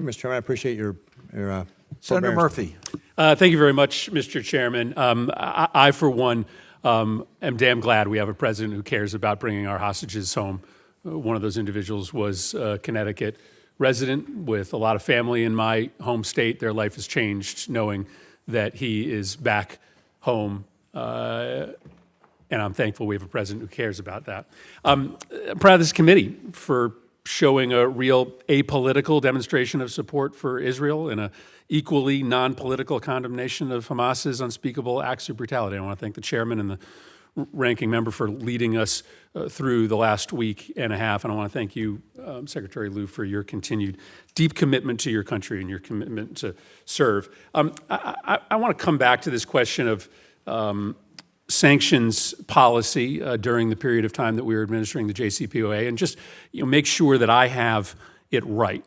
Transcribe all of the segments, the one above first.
Mr. Chairman, I appreciate your Senator Murphy. Thank you very much, Mr. Chairman. I, for one, am damn glad we have a president who cares about bringing our hostages home. One of those individuals was a Connecticut resident with a lot of family in my home state. Their life has changed knowing that he is back home, and I'm thankful we have a president who cares about that. I'm proud of this committee for showing a real apolitical demonstration of support for Israel and a equally non-political condemnation of Hamas's unspeakable acts of brutality. I want to thank the chairman and the ranking member for leading us through the last week and a half. And I want to thank you, Secretary Lew, for your continued deep commitment to your country and your commitment to serve. I want to come back to this question of sanctions policy during the period of time that we were administering the JCPOA and just make sure that I have it right.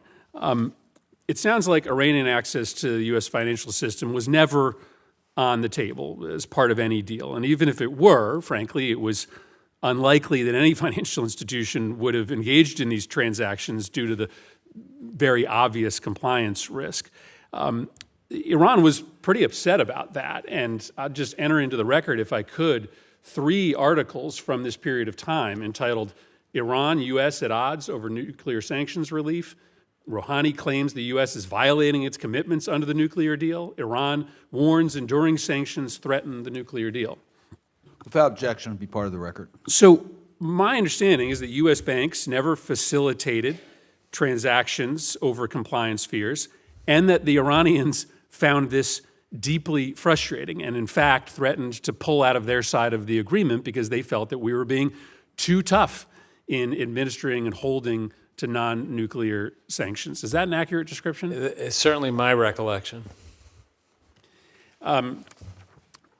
It sounds like Iranian access to the U.S. financial system was never on the table as part of any deal. And even if it were, frankly, it was unlikely that any financial institution would have engaged in these transactions due to the very obvious compliance risk. Iran was pretty upset about that, and I'll just enter into the record, if I could, 3 articles from this period of time entitled Iran, U.S. at Odds Over Nuclear Sanctions Relief, Rouhani claims the U.S. is violating its commitments under the nuclear deal, Iran warns enduring sanctions threaten the nuclear deal. Without objection, be part of the record. So my understanding is that U.S. banks never facilitated transactions over compliance fears, and that the Iranians found this deeply frustrating and, in fact, threatened to pull out of their side of the agreement because they felt that we were being too tough in administering and holding to non-nuclear sanctions. Is that an accurate description? It's certainly my recollection.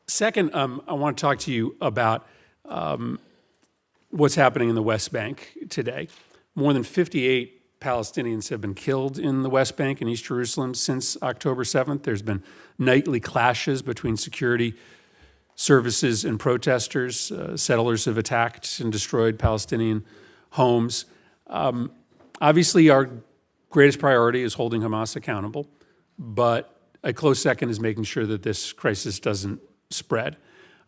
Second, I want to talk to you about what's happening in the West Bank today. More than 58 Palestinians have been killed in the West Bank and East Jerusalem since October 7th. There's been nightly clashes between security services and protesters. Settlers have attacked and destroyed Palestinian homes. Obviously, our greatest priority is holding Hamas accountable, but a close second is making sure that this crisis doesn't spread.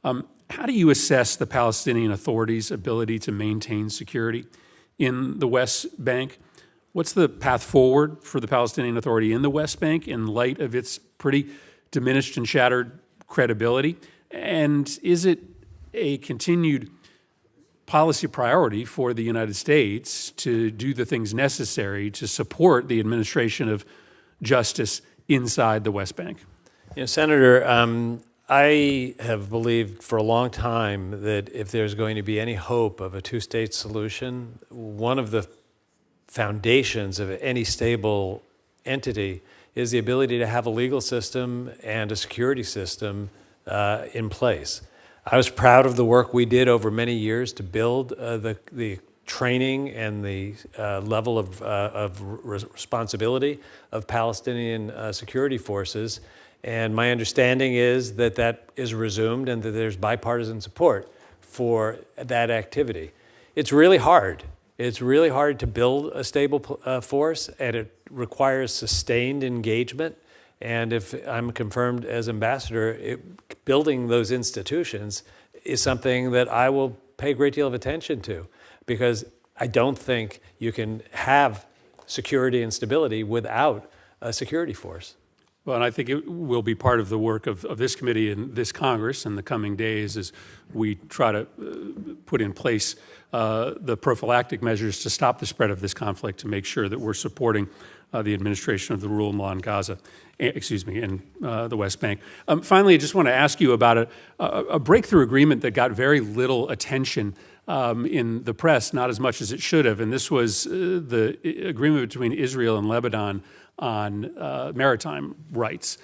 How do you assess the Palestinian Authority's ability to maintain security in the West Bank? What's the path forward for the Palestinian Authority in the West Bank in light of its pretty diminished and shattered credibility? And is it a continued policy priority for the United States to do the things necessary to support the administration of justice inside the West Bank? Senator, I have believed for a long time that if there's going to be any hope of a two-state solution, one of the foundations of any stable entity is the ability to have a legal system and a security system in place. I was proud of the work we did over many years to build the training and the level of responsibility of Palestinian security forces. And my understanding is that that is resumed and that there's bipartisan support for that activity. It's really hard. It's really hard to build a stable force, and it requires sustained engagement. And if I'm confirmed as ambassador, building those institutions is something that I will pay a great deal of attention to, because I don't think you can have security and stability without a security force. Well, and I think it will be part of the work of this committee and this Congress in the coming days as we try to put in place the prophylactic measures to stop the spread of this conflict, to make sure that we're supporting the administration of the rule of law in Gaza, in the West Bank. Finally, I just want to ask you about a breakthrough agreement that got very little attention in the press, not as much as it should have, and this was the agreement between Israel and Lebanon on maritime rights.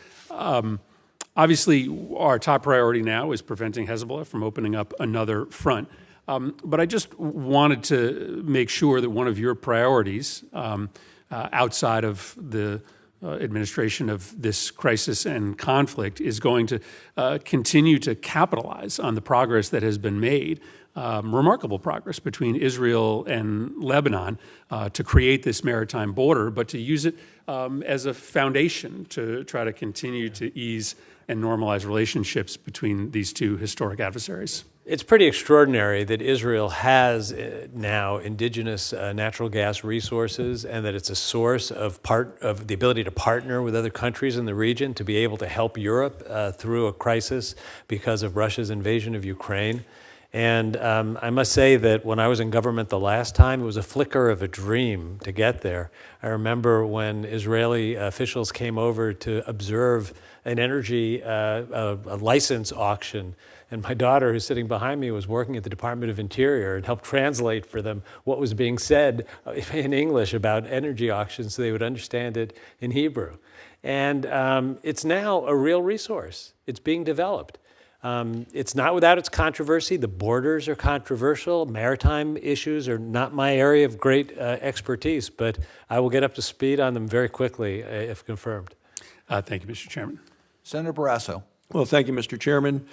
Obviously, our top priority now is preventing Hezbollah from opening up another front. But I just wanted to make sure that one of your priorities, outside of the administration of this crisis and conflict is going to continue to capitalize on the progress that has been made, remarkable progress between Israel and Lebanon to create this maritime border, but to use it as a foundation to try to continue to ease and normalize relationships between these two historic adversaries. It's pretty extraordinary that Israel has now indigenous natural gas resources, and that it's a source of the ability to partner with other countries in the region to be able to help Europe through a crisis because of Russia's invasion of Ukraine. And I must say that when I was in government the last time, it was a flicker of a dream to get there. I remember when Israeli officials came over to observe an energy a license auction, and my daughter, who's sitting behind me, was working at the Department of Interior and helped translate for them what was being said in English about energy auctions so they would understand it in Hebrew. And it's now a real resource. It's being developed. It's not without its controversy. The borders are controversial. Maritime issues are not my area of great expertise, but I will get up to speed on them very quickly if confirmed. Thank you, Mr. Chairman. Senator Barrasso. Well, thank you, Mr. Chairman.